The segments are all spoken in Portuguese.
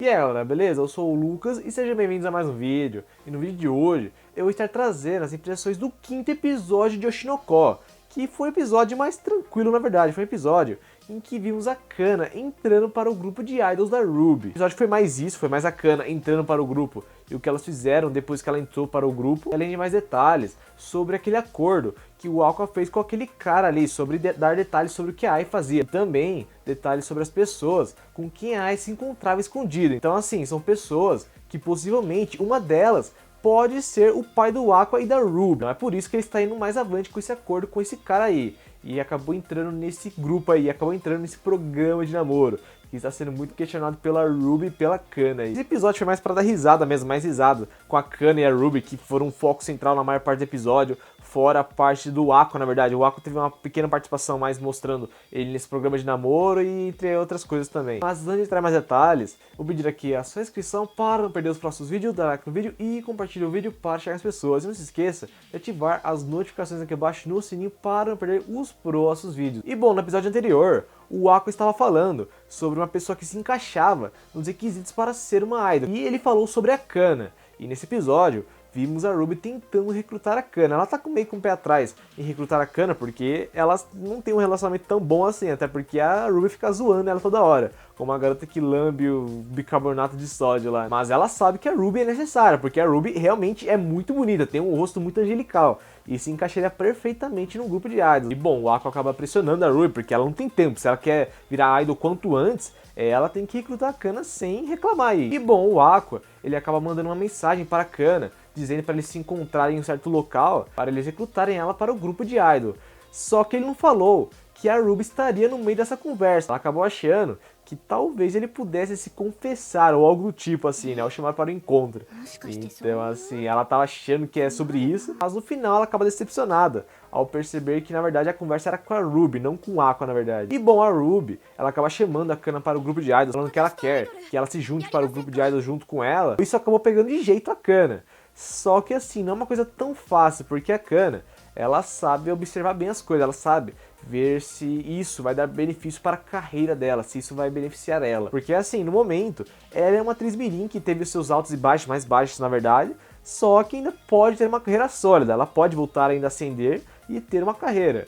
E aí galera, beleza? Eu sou o Lucas e sejam bem-vindos a mais um vídeo. E no vídeo de hoje eu vou estar trazendo as impressões do 5º episódio de Oshinoko, que foi o episódio mais tranquilo na verdade, foi um episódio em que vimos a Kana entrando para o grupo de idols da Ruby. O episódio foi mais isso, foi mais a Kana entrando para o grupo e o que elas fizeram depois que ela entrou para o grupo, além de mais detalhes sobre aquele acordo que o Aqua fez com aquele cara ali, sobre dar detalhes sobre o que a Ai fazia. E também detalhes sobre as pessoas com quem a Ai se encontrava escondida. Então assim, são pessoas que possivelmente uma delas pode ser o pai do Aqua e da Ruby. Então é por isso que ele está indo mais avante com esse acordo com esse cara aí. E acabou entrando nesse grupo aí, acabou entrando nesse programa de namoro, que está sendo muito questionado pela Ruby e pela Kana. Esse episódio foi mais para dar risada mesmo, mais risada, com a Kana e a Ruby, que foram um foco central na maior parte do episódio, fora a parte do Aqua, na verdade. O Aqua teve uma pequena participação mais mostrando ele nesse programa de namoro e entre outras coisas também. Mas antes de entrar em mais detalhes, vou pedir aqui a sua inscrição para não perder os próximos vídeos, dar like no vídeo e compartilhar o vídeo para chegar às pessoas. E não se esqueça de ativar as notificações aqui abaixo no sininho para não perder os próximos vídeos. E bom, no episódio anterior, o Aqua estava falando sobre uma pessoa que se encaixava nos requisitos para ser uma idol. E ele falou sobre a Kana. E nesse episódio, vimos a Ruby tentando recrutar a Kana. Ela tá meio com o pé atrás em recrutar a Kana porque elas não tem um relacionamento tão bom assim, até porque a Ruby fica zoando ela toda hora, como a garota que lambe o bicarbonato de sódio lá. Mas ela sabe que a Ruby é necessária, porque a Ruby realmente é muito bonita, tem um rosto muito angelical e se encaixaria perfeitamente no grupo de idols. E bom, o Aqua acaba pressionando a Ruby porque ela não tem tempo, se ela quer virar idol quanto antes, ela tem que recrutar a Kana sem reclamar aí. E bom, o Aqua, ele acaba mandando uma mensagem para a Kana, dizendo para eles se encontrarem em um certo local, para eles recrutarem ela para o grupo de idol. Só que ele não falou que a Ruby estaria no meio dessa conversa. Ela acabou achando que talvez ele pudesse se confessar ou algo do tipo assim, né, ou chamar para o encontro. Então assim, ela tava achando que é sobre isso, mas no final ela acaba decepcionada ao perceber que na verdade a conversa era com a Ruby, não com o Aqua na verdade. E bom, a Ruby, ela acaba chamando a Kana para o grupo de idols, falando que ela quer que ela se junte para o grupo de idols junto com ela. Isso acabou pegando de jeito a Kana. Só que assim, não é uma coisa tão fácil, porque a Kana, ela sabe observar bem as coisas, ela sabe ver se isso vai dar benefício para a carreira dela, se isso vai beneficiar ela. Porque assim, no momento, ela é uma atriz mirim que teve os seus altos e baixos, mais baixos na verdade, só que ainda pode ter uma carreira sólida, ela pode voltar ainda a ascender e ter uma carreira.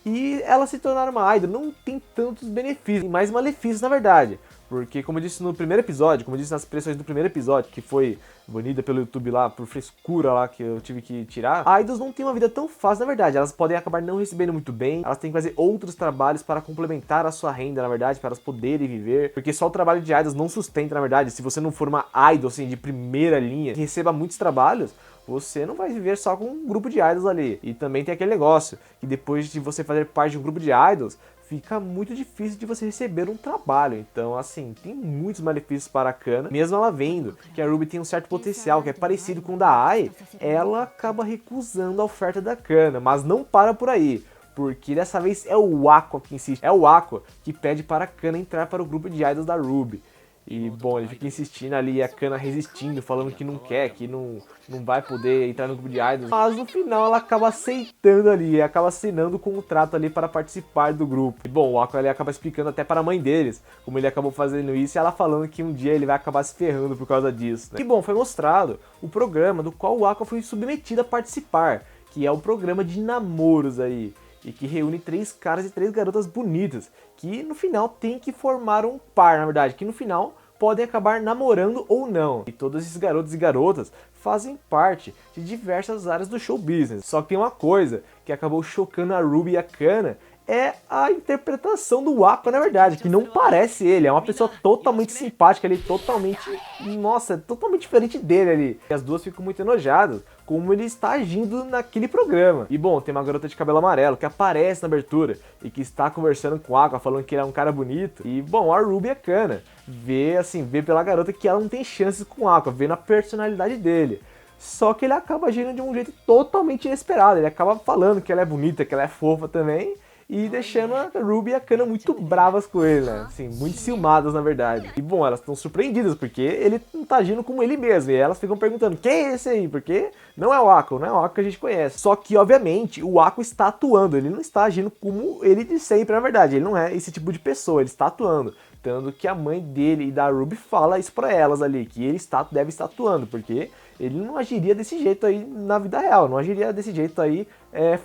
E ela se tornar uma idol não tem tantos benefícios, mais malefícios na verdade. Porque, como eu disse no primeiro episódio, como eu disse nas expressões do primeiro episódio, que foi banida pelo YouTube lá, por frescura lá, que eu tive que tirar, idols não têm uma vida tão fácil, na verdade. Elas podem acabar não recebendo muito bem, elas têm que fazer outros trabalhos para complementar a sua renda, na verdade, para elas poderem viver. Porque só o trabalho de idols não sustenta, na verdade. Se você não for uma idol, assim, de primeira linha, que receba muitos trabalhos, você não vai viver só com um grupo de idols ali. E também tem aquele negócio, que depois de você fazer parte de um grupo de idols, fica muito difícil de você receber um trabalho. Então, assim, tem muitos malefícios para a Kana. Mesmo ela vendo que a Ruby tem um certo potencial, que é parecido com o da Ai, ela acaba recusando a oferta da Kana. Mas não para por aí, porque dessa vez é o Aqua que insiste. É o Aqua que pede para a Kana entrar para o grupo de idols da Ruby. E, bom, ele fica insistindo ali, a Kana resistindo, falando que não quer, que não vai poder entrar no grupo de idols. Mas no final ela acaba aceitando ali, acaba assinando o contrato ali para participar do grupo. E, bom, o Aqua ele acaba explicando até para a mãe deles como ele acabou fazendo isso, e ela falando que um dia ele vai acabar se ferrando por causa disso, né? E, bom, foi mostrado o programa do qual o Aqua foi submetido a participar, que é o programa de namoros aí. E que reúne 3 caras e 3 garotas bonitas, que no final tem que formar um par, na verdade, que no final podem acabar namorando ou não. E todos esses garotos e garotas fazem parte de diversas áreas do show business. Só que tem uma coisa que acabou chocando a Ruby e a Kana, é a interpretação do Aqua, na verdade, que não parece ele, é uma pessoa totalmente simpática ali, totalmente, nossa, totalmente diferente dele ali. E as duas ficam muito enojadas como ele está agindo naquele programa. E bom, tem uma garota de cabelo amarelo que aparece na abertura e que está conversando com o Aqua, falando que ele é um cara bonito. E bom, a Ruby e a Kana vê pela garota que ela não tem chances com o Aqua, vê na personalidade dele. Só que ele acaba agindo de um jeito totalmente inesperado, ele acaba falando que ela é bonita, que ela é fofa também, e deixando a Ruby e a Kana muito bravas com ele, né? Assim, muito ciumadas, na verdade. E bom, elas estão surpreendidas, porque ele não tá agindo como ele mesmo. E elas ficam perguntando, quem é esse aí? Porque não é o Aqua, não é o Aqua que a gente conhece. Só que, obviamente, o Aqua está atuando. Ele não está agindo como ele de sempre, na verdade. Ele não é esse tipo de pessoa, ele está atuando. acreditando que a mãe dele e da Ruby fala isso pra elas ali, que ele deve estar atuando, porque ele não agiria desse jeito aí na vida real, não agiria desse jeito aí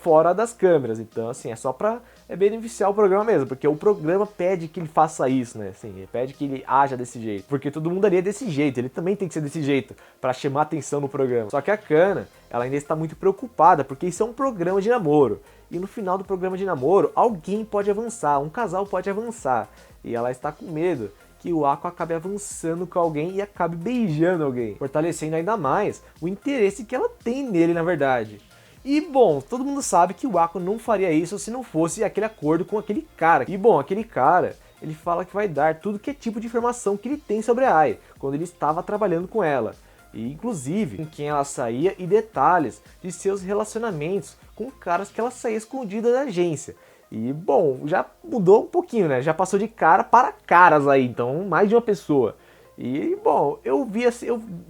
fora das câmeras. Então, assim, é só pra beneficiar o programa mesmo, porque o programa pede que ele faça isso, né? Assim, ele pede que ele haja desse jeito, porque todo mundo ali é desse jeito, ele também tem que ser desse jeito, pra chamar atenção no programa. Só que a Kana, ela ainda está muito preocupada, porque isso é um programa de namoro. E no final do programa de namoro, alguém pode avançar, um casal pode avançar. E ela está com medo que o Aqua acabe avançando com alguém e acabe beijando alguém, fortalecendo ainda mais o interesse que ela tem nele, na verdade. E bom, todo mundo sabe que o Aqua não faria isso se não fosse aquele acordo com aquele cara. E bom, aquele cara, ele fala que vai dar tudo que é tipo de informação que ele tem sobre a Ai, quando ele estava trabalhando com ela. E inclusive com quem ela saía e detalhes de seus relacionamentos com caras que ela saía escondida da agência. E bom, já mudou um pouquinho, né? Já passou de cara para caras aí, então mais de uma pessoa. E bom, eu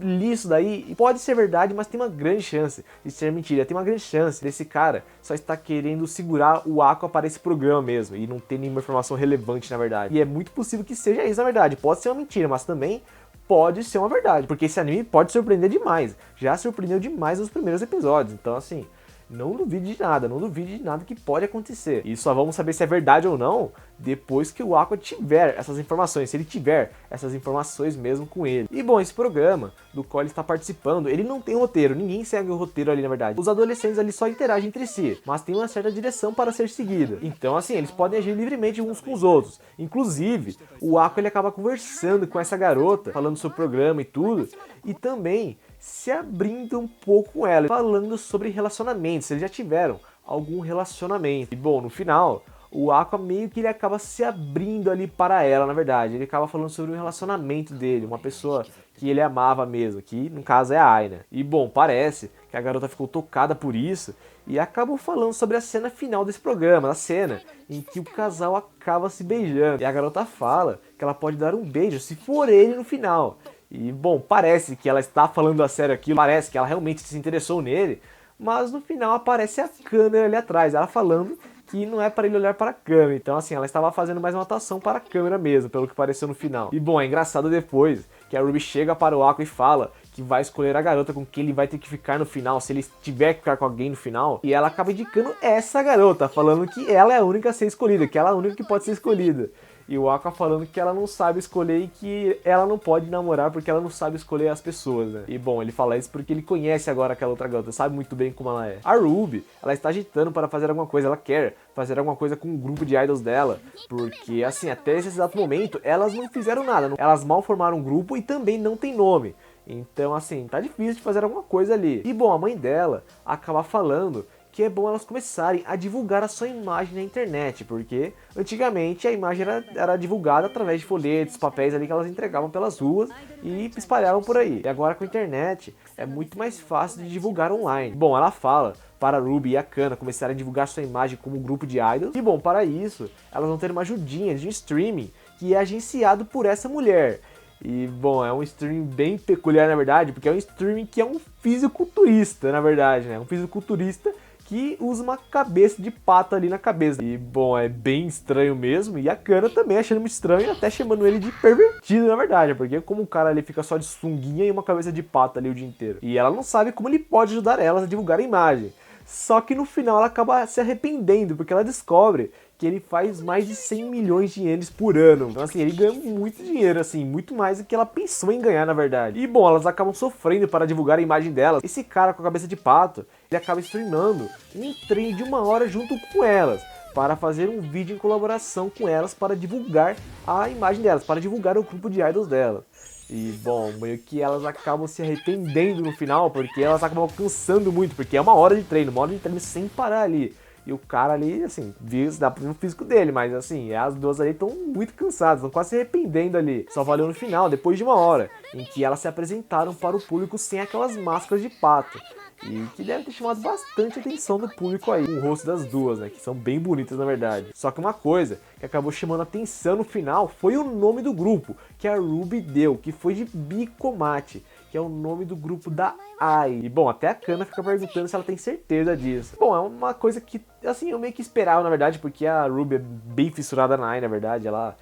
li isso daí e pode ser verdade, mas tem uma grande chance de ser mentira. Tem uma grande chance desse cara só estar querendo segurar o Aqua para esse programa mesmo e não ter nenhuma informação relevante na verdade. E é muito possível que seja isso na verdade. Pode ser uma mentira, mas também pode ser uma verdade, porque esse anime pode surpreender demais. Já surpreendeu demais nos primeiros episódios, então assim, não duvide de nada que pode acontecer. E só vamos saber se é verdade ou não depois que o Aqua tiver essas informações, se ele tiver essas informações mesmo com ele. E bom, esse programa do qual ele está participando, ele não tem roteiro, ninguém segue o roteiro ali na verdade. Os adolescentes ali só interagem entre si, mas tem uma certa direção para ser seguida. Então assim, eles podem agir livremente uns com os outros. Inclusive, o Aqua ele acaba conversando com essa garota, falando sobre o programa e tudo, e também se abrindo um pouco com ela, falando sobre relacionamentos, se eles já tiveram algum relacionamento. E bom, no final, o Aqua meio que ele acaba se abrindo ali para ela, na verdade. Ele acaba falando sobre o relacionamento dele, uma pessoa que ele amava mesmo, que no caso é a Ai, né? E bom, parece que a garota ficou tocada por isso e acabou falando sobre a cena final desse programa, a cena em que o casal acaba se beijando. E a garota fala que ela pode dar um beijo se for ele no final. E, bom, parece que ela está falando a sério aquilo, parece que ela realmente se interessou nele, mas no final aparece a câmera ali atrás, ela falando que não é para ele olhar para a câmera. Então, assim, ela estava fazendo mais uma atuação para a câmera mesmo, pelo que pareceu no final. E, bom, é engraçado depois que a Ruby chega para o Aqua e fala que vai escolher a garota com quem ele vai ter que ficar no final, se ele tiver que ficar com alguém no final. E ela acaba indicando essa garota, falando que ela é a única a ser escolhida, que ela é a única que pode ser escolhida. E o Aqua falando que ela não sabe escolher e que ela não pode namorar porque ela não sabe escolher as pessoas, né? E bom, ele fala isso porque ele conhece agora aquela outra garota, sabe muito bem como ela é. A Ruby, ela está agitando para fazer alguma coisa, ela quer fazer alguma coisa com o grupo de idols dela, porque assim, até esse exato momento, elas não fizeram nada, elas mal formaram um grupo e também não tem nome. Então assim, tá difícil de fazer alguma coisa ali. E bom, a mãe dela acaba falando que é bom elas começarem a divulgar a sua imagem na internet, porque antigamente a imagem era divulgada através de folhetos, papéis ali que elas entregavam pelas ruas e espalhavam por aí. E agora com a internet é muito mais fácil de divulgar online. Bom, ela fala para a Ruby e a Kana começarem a divulgar sua imagem como grupo de idols. E bom, para isso, elas vão ter uma ajudinha de um streaming que é agenciado por essa mulher. E, bom, é um streaming bem peculiar, na verdade, porque é um streaming que é um fisiculturista, na verdade, né? Um fisiculturista que usa uma cabeça de pato ali na cabeça. E, bom, é bem estranho mesmo. E a Kana também achando muito estranho, até chamando ele de pervertido, na verdade. Porque como o cara ali fica só de sunguinha e uma cabeça de pato ali o dia inteiro. E ela não sabe como ele pode ajudar elas a divulgar a imagem. Só que no final ela acaba se arrependendo, porque ela descobre que ele faz mais de 100 milhões de ienes por ano. Então assim, ele ganha muito dinheiro, assim, muito mais do que ela pensou em ganhar, na verdade. E bom, elas acabam sofrendo para divulgar a imagem delas. Esse cara com a cabeça de pato, ele acaba streamando um treino de 1 hora junto com elas, para fazer um vídeo em colaboração com elas para divulgar a imagem delas, para divulgar o grupo de idols delas. E, bom, meio que elas acabam se arrependendo no final, porque elas acabam cansando muito, porque é 1 hora de treino, 1 hora de treino sem parar ali. E o cara ali, assim, dá pra ver no físico dele, mas assim, as duas ali estão muito cansadas, estão quase se arrependendo ali. Só valeu no final, depois de 1 hora, em que elas se apresentaram para o público sem aquelas máscaras de pato. E que deve ter chamado bastante atenção do público aí, com o rosto das duas, né, que são bem bonitas na verdade. Só que uma coisa que acabou chamando atenção no final foi o nome do grupo, que a Ruby deu, que foi de Bicomate, que é o nome do grupo da Ai. E bom, até a Kana fica perguntando se ela tem certeza disso. Bom, é uma coisa que, assim, eu meio que esperava, na verdade, porque a Ruby é bem fissurada na Ai, na verdade. Ela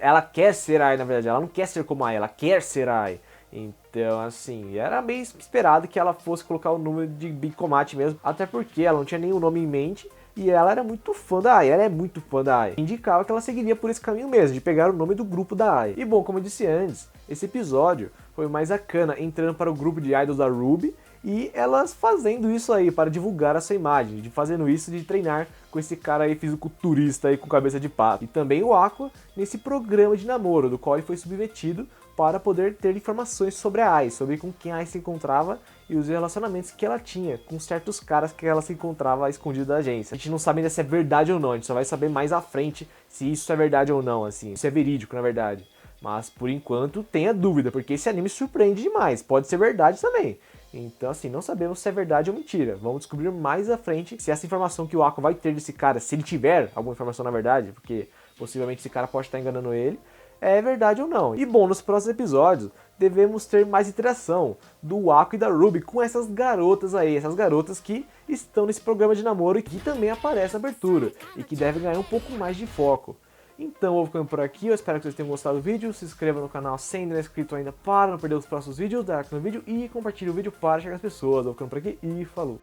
ela quer ser Ai, na verdade, ela não quer ser como Ai, ela quer ser Ai. Então, assim, era bem esperado que ela fosse colocar o nome de Big Comate mesmo, até porque ela não tinha nenhum nome em mente e ela era muito fã da Ai, ela é muito fã da Ai. Indicava que ela seguiria por esse caminho mesmo, de pegar o nome do grupo da Ai. E bom, como eu disse antes, esse episódio foi mais a Kana entrando para o grupo de idols da Ruby e elas fazendo isso aí para divulgar a sua imagem, de fazendo isso de treinar com esse cara aí fisiculturista aí com cabeça de pato. E também o Aqua nesse programa de namoro, do qual ele foi submetido para poder ter informações sobre a Ai, sobre com quem a Ai se encontrava e os relacionamentos que ela tinha com certos caras que ela se encontrava escondido da agência. A gente não sabe ainda se é verdade ou não, a gente só vai saber mais à frente se isso é verdade ou não, assim, se é verídico na verdade. Mas por enquanto tenha dúvida, porque esse anime surpreende demais, pode ser verdade também. Então, assim, não sabemos se é verdade ou mentira. Vamos descobrir mais à frente se essa informação que o Aqua vai ter desse cara, se ele tiver alguma informação na verdade, porque possivelmente esse cara pode estar enganando ele, é verdade ou não. E bom, nos próximos episódios devemos ter mais interação do Aqua e da Ruby com essas garotas aí, essas garotas que estão nesse programa de namoro e que também aparece na abertura e que devem ganhar um pouco mais de foco. Então, eu vou ficando por aqui, eu espero que vocês tenham gostado do vídeo, se inscreva no canal se ainda não é inscrito ainda para não perder os próximos vídeos, dá like no vídeo e compartilhe o vídeo para chegar às pessoas. Eu vou ficando por aqui e falou!